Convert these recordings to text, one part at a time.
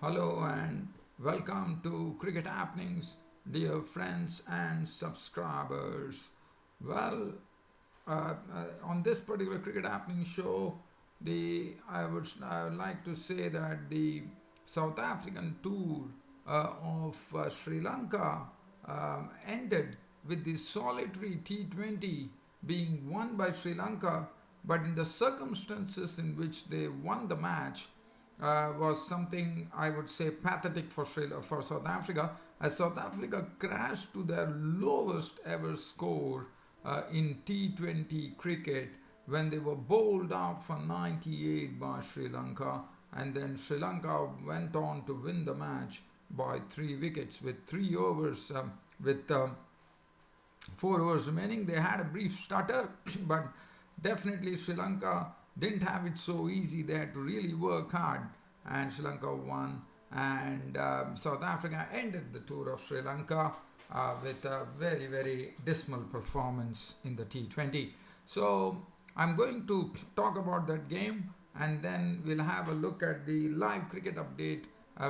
Hello and welcome to Cricket Happenings, dear friends and subscribers. Well, on this particular Cricket Happening show, I would like to say that the South African tour of Sri Lanka ended with the solitary T20 being won by Sri Lanka, but in the circumstances in which they won the match, was something I would say pathetic for South Africa, as South Africa crashed to their lowest ever score in T20 cricket when they were bowled out for 98 by Sri Lanka, and then Sri Lanka went on to win the match by 3 wickets with 3 overs, with 4 overs remaining. They had a brief stutter, but definitely Sri Lanka didn't have it so easy. They had to really work hard, and Sri Lanka won. And South Africa ended the tour of Sri Lanka with a very, very dismal performance in the T20. So I'm going to talk about that game, and then we'll have a look at the live cricket update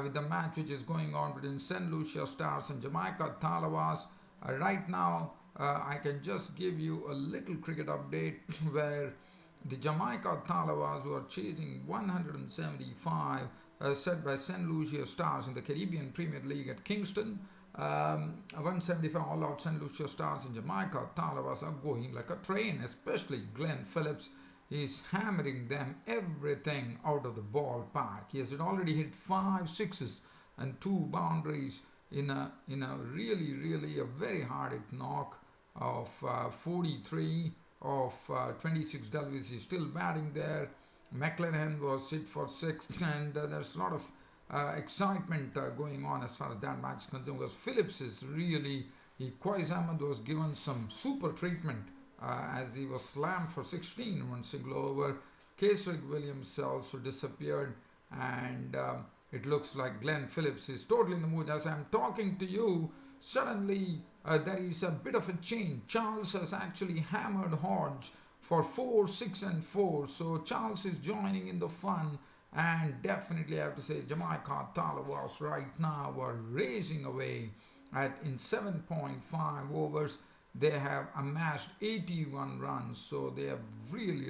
with the match which is going on between St. Lucia Stars and Jamaica Tallawahs. Right now, I can just give you a little cricket update where the Jamaica Tallawahs, who are chasing 175, set by St. Lucia Stars in the Caribbean Premier League at Kingston. 175 all-out St. Lucia Stars in Jamaica Tallawahs are going like a train, especially Glenn Phillips. He's hammering them everything out of the ballpark. He has already hit 5 sixes and 2 boundaries in a really a very hard hit knock of 43 of 26 deliveries. He's still batting there. McLennan was hit for 6, and there's a lot of excitement going on as far as that match is concerned, because Phillips is really, Qais Ahmed was given some super treatment as he was slammed for 16 in one single over. Kesrick Williams also disappeared, and it looks like Glenn Phillips is totally in the mood. As I'm talking to you, suddenly there is a bit of a change. Charles has actually hammered Hodge for 4, 6 and 4. So Charles is joining in the fun, and definitely I have to say Jamaica Tallawahs right now are racing away in 7.5 overs. They have amassed 81 runs, so they have really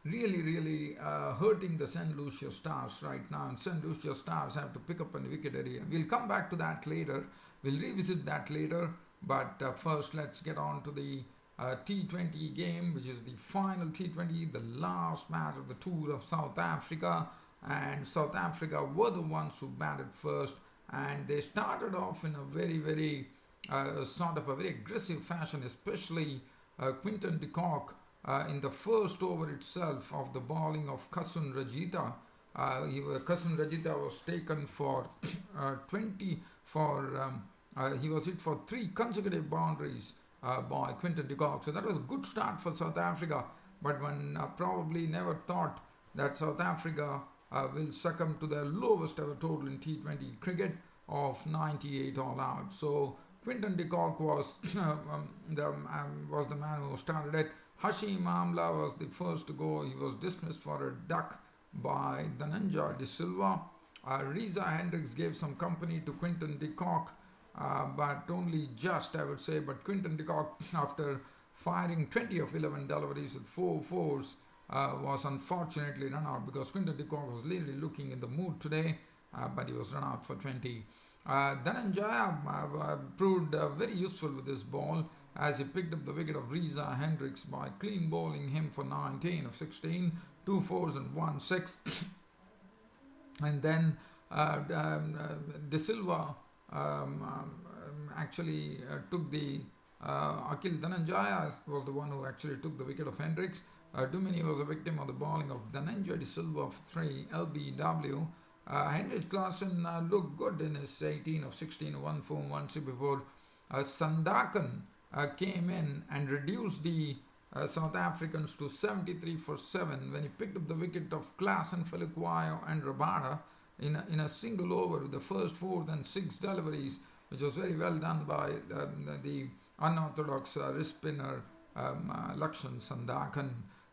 hurting the St. Lucia Stars right now, and St. Lucia Stars have to pick up an wicket area. We'll come back to that later. We'll revisit that later, but first let's get on to the T20 game, which is the final T20, the last match of the tour of South Africa. And South Africa were the ones who batted first, and they started off in a very sort of a very aggressive fashion, especially Quinton de Kock. In the first over itself of the bowling of Kasun Rajita, Kasun Rajita was taken for 20 for he was hit for 3 consecutive boundaries by Quinton de Kock. So that was a good start for South Africa, but one probably never thought that South Africa will succumb to their lowest ever total in T20 cricket of 98 all out. So Quinton de Kock was the man who started it. Hashim Amla was the first to go. He was dismissed for a duck by Dhananjay de Silva. Reza Hendricks gave some company to Quinton de Kock, but only just, I would say. But Quinton de Kock, after firing 20 of 11 deliveries with 4 fours, was unfortunately run out, because Quinton de Kock was literally looking in the mood today, but he was run out for 20. Dhananjaya proved very useful with this ball, as he picked up the wicket of Reza Hendricks by clean bowling him for 19 of 16, 2 fours and 1 6. And then De Silva actually took the Akil Dhananjaya was the one who actually took the wicket of Hendricks. Dumini was a victim of the bowling of Dhananjay de Silva of 3 LBW. Hendrik Klaasen looked good in his 18 of 16, 1 4, 1 6 before Sandakan came in and reduced the South Africans to 73 for 7 when he picked up the wicket of Klaasen, Felikwayo and Rabada in a single over with the first 4 and 6 deliveries, which was very well done by the unorthodox wrist spinner Lakshan Sandakan.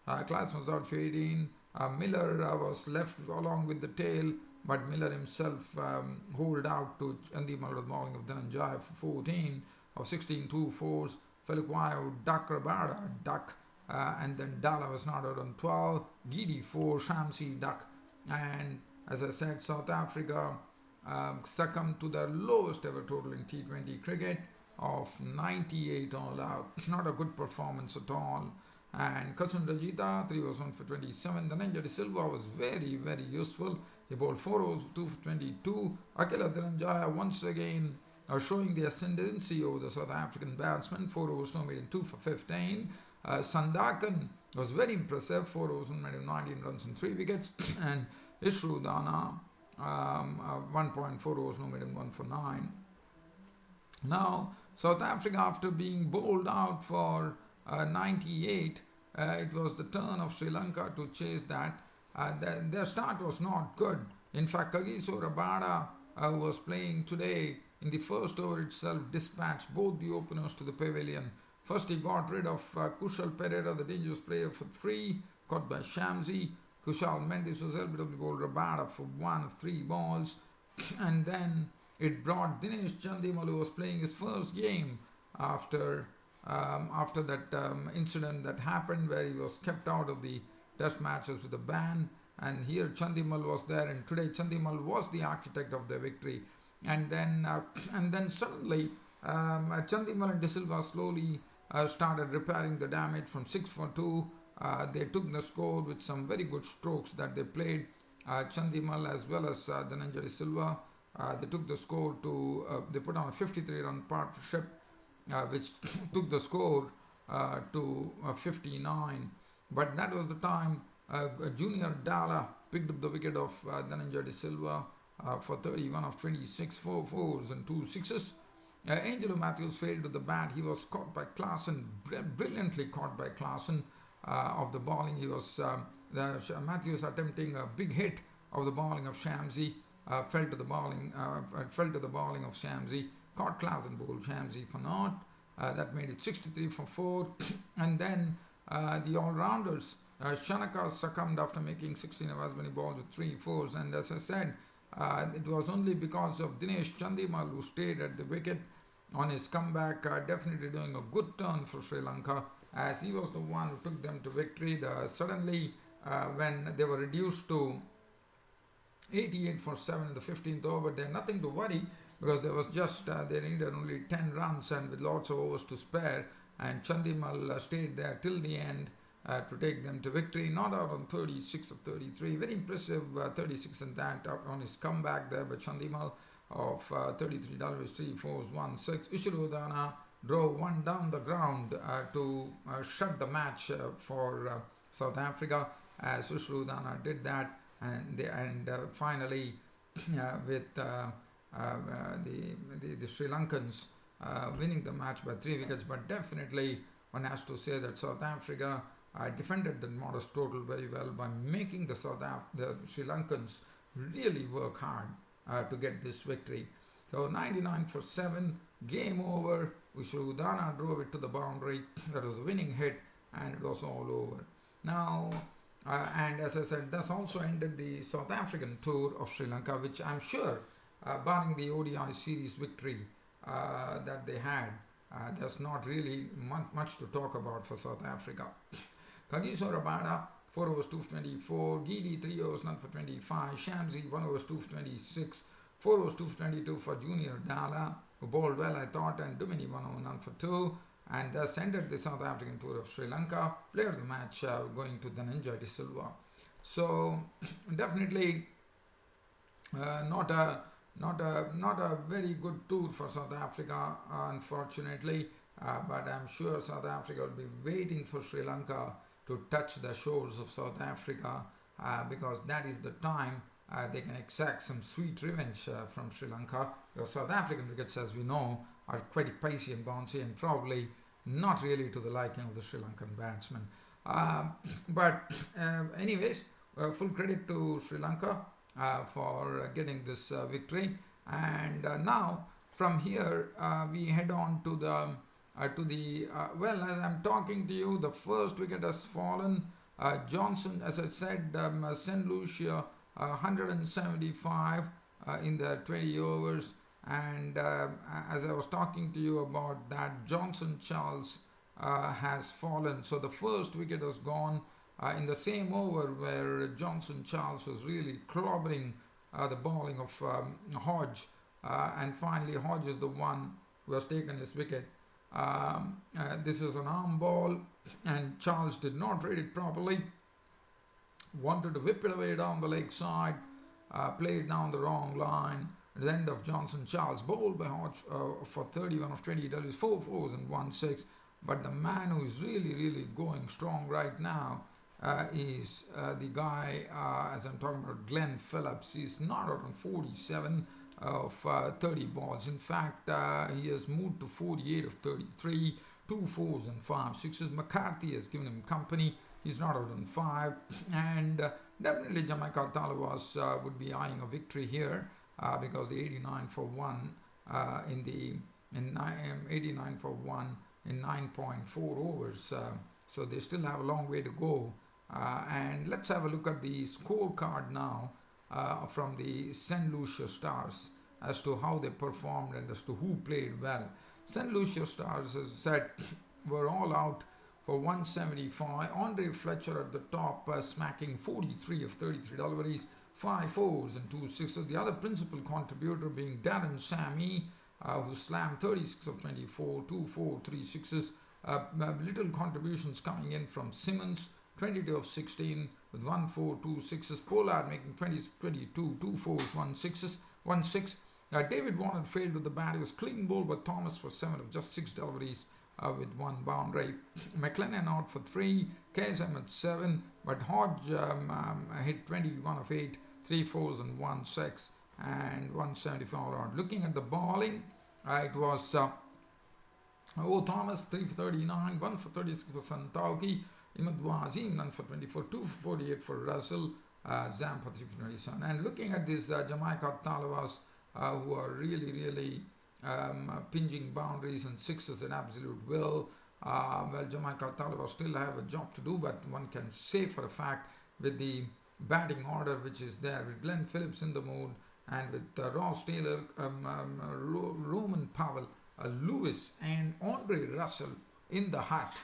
Klaasen was out for 18. Miller was left along with the tail, but Miller himself holed out to Chandimal with bowling of Dhananjaya for 14 of 16 2-4s. Feluquayo, Duck, Rabada, Duck, and then Dala was not out on 12. Gidi 4, Shamsi, Duck. And as I said, South Africa succumbed to their lowest ever total in T20 cricket of 98 all out. Not a good performance at all. And Kasun Rajita, 3 overs 1 for 27. Dhananjaya De Silva was very, very useful. He bowled 4 overs 2 for 22. Akila Dhananjaya once again showing the ascendancy over the South African batsmen. 4 overs no made in 2 for 15. Sandakan was very impressive. 4 overs made in 19 runs and 3 wickets. And Ishru Dana 1.4 overs no made in 1 for 9. Now South Africa, after being bowled out for 98, it was the turn of Sri Lanka to chase that. Their start was not good. In fact, Kagiso Rabada, who was playing today, in the first over itself dispatched both the openers to the pavilion. First he got rid of Kushal Pereira, the dangerous player, for 3, caught by Shamsi. Kushal Mendes was LBW bowled Rabada for 1 of 3 balls. And then it brought Dinesh Chandimal, who was playing his first game after that incident that happened where he was kept out of the test matches with a ban. And here Chandimal was there, and today Chandimal was the architect of their victory. And then suddenly Chandimal and De Silva slowly started repairing the damage. From 6 for 2. They took the score with some very good strokes that they played. Chandimal as well as Dhananjaya De Silva. They took the score to, they put on a 53-run partnership, which took the score to 59. But that was the time Junior Dala picked up the wicket of Dhananjaya De Silva for 31 of 26, 4 fours and 2 sixes. Angelo Matthews failed to the bat. He was caught by Klaasen, brilliantly caught by Klaasen of the bowling. He was Matthews attempting a big hit of the bowling of Shamsi. Fell to the bowling of Shamsi. Caught Klaasen, bowled Shamsi for naught. That made it 63 for 4. And then the all-rounders, Shanaka succumbed after making 16 of as many balls with 3 fours. And as I said, it was only because of Dinesh Chandimal, who stayed at the wicket on his comeback, definitely doing a good turn for Sri Lanka, as he was the one who took them to victory. Suddenly, when they were reduced to 88 for 7 in the 15th over, they had nothing to worry, because there was just, they needed only 10 runs and with lots of overs to spare, and Chandimal stayed there till the end to take them to victory. Not out on 36 of 33. Very impressive 36 and that on his comeback there by Chandimal of 33 deliveries, 3 fours, 1 6. Ishirodana drove one down the ground to shut the match for South Africa, as Ishirodana did that. And finally, with the Sri Lankans winning the match by 3 wickets. But definitely one has to say that South Africa defended the modest total very well by making the Sri Lankans really work hard to get this victory. So 99 for 7, game over. Ishirodana drove it to the boundary. That was a winning hit, and it was all over. Now, and as I said, that's also ended the South African tour of Sri Lanka, which I'm sure, barring the ODI series victory that they had, there's not really much to talk about for South Africa. Kagiso Rabada, 4 overs 2 for 24. Gidi, 3 overs none for 25. Shamsi, 1 overs 2 for 26. 4 overs 2 for 22 for Junior Dala, who bowled well, I thought, and Dumini, 1 over none for 2. And thus ended the South African tour of Sri Lanka. Player of the match going to Dhananjaya De Silva. So definitely not a very good tour for South Africa, unfortunately. But I'm sure South Africa will be waiting for Sri Lanka to touch the shores of South Africa, because that is the time they can exact some sweet revenge from Sri Lanka. Because South African wickets, as we know, are quite pacey and bouncy, and probably not really to the liking of the Sri Lankan batsmen. But anyways, full credit to Sri Lanka for getting this victory. And now from here we head on to the well, as I'm talking to you, the first wicket has fallen Johnson, as I said, St. Lucia 175 in the 20 overs. And as I was talking to you about that, Johnson Charles has fallen. So the first wicket was gone in the same over where Johnson Charles was really clobbering the bowling of Hodge. And finally, Hodge is the one who has taken his wicket. This is an arm ball, and Charles did not read it properly. Wanted to whip it away down the leg side, played down the wrong line. The end of Johnson Charles, bowled by Hodge for 31 of 20 Ws, 4 fours and 1 6. But the man who is really going strong right now is the guy, as I'm talking about, Glenn Phillips. He's not out on 47 of 30 balls. In fact, he has moved to 48 of 33, 2 fours and 5 sixes. McCarthy has given him company. He's not out on 5. And definitely Jamaica Talawas would be eyeing a victory here. Because the 89 for 1 89 for 1 in 9.4 overs, so they still have a long way to go. And let's have a look at the scorecard now from the St. Lucia Stars as to how they performed and as to who played well. St. Lucia Stars, as I said, were all out for 175. Andre Fletcher at the top, smacking 43 of 33 deliveries. 5 fours and 2 sixes. The other principal contributor being Darren Sammy, who slammed 36 of 24, 2 4, 3 sixes. Little contributions coming in from Simmons, 22 of 16 with 1 4, 2 sixes. Pollard making 22, 2 fours, 1 sixes, 1 6. David Warner failed with the bat. He was clean bowled by Thomas for 7 of just 6 deliveries with 1 boundary. McLennan out for 3. KSM at 7, but Hodge hit 21 of 8. 3 fours and 1 6 and 174 out. Looking at the bowling, it was Thomas 3 for 39, 1 for 36 for Santauki, Imad Wazim none for 24, 2 for 48 for Russell, Zam for 3 for 27. And looking at this Jamaica Talawas, who are really pinching boundaries and sixes at absolute will. Well, Jamaica Talawas still have a job to do, but one can say for a fact with the batting order which is there, with Glenn Phillips in the mood and with Ross Taylor, Roman Powell, Lewis and Andre Russell in the hut,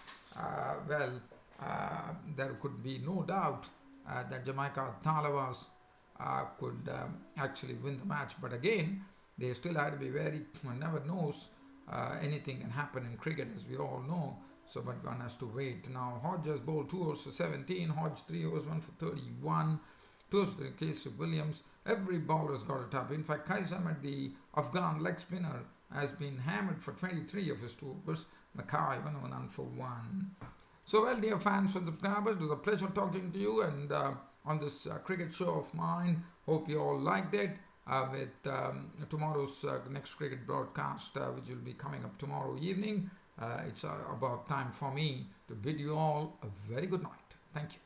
there could be no doubt that Jamaica Talawas could actually win the match. But again, they still had to be wary. One never knows. Anything can happen in cricket, as we all know. So, but one has to wait. Now, Hodge has bowled 2 overs for 17. Hodge 3 overs, 1 for 31. 2 overs for the case of Williams. Every bowler has got a tap. In fact, Qais Ahmed, the Afghan leg spinner, has been hammered for 23 of his 2 overs. Mackay, 1 over, none for 1. So, well, dear fans and subscribers, it was a pleasure talking to you and on this cricket show of mine. Hope you all liked it. With tomorrow's next cricket broadcast, which will be coming up tomorrow evening. It's about time for me to bid you all a very good night. Thank you.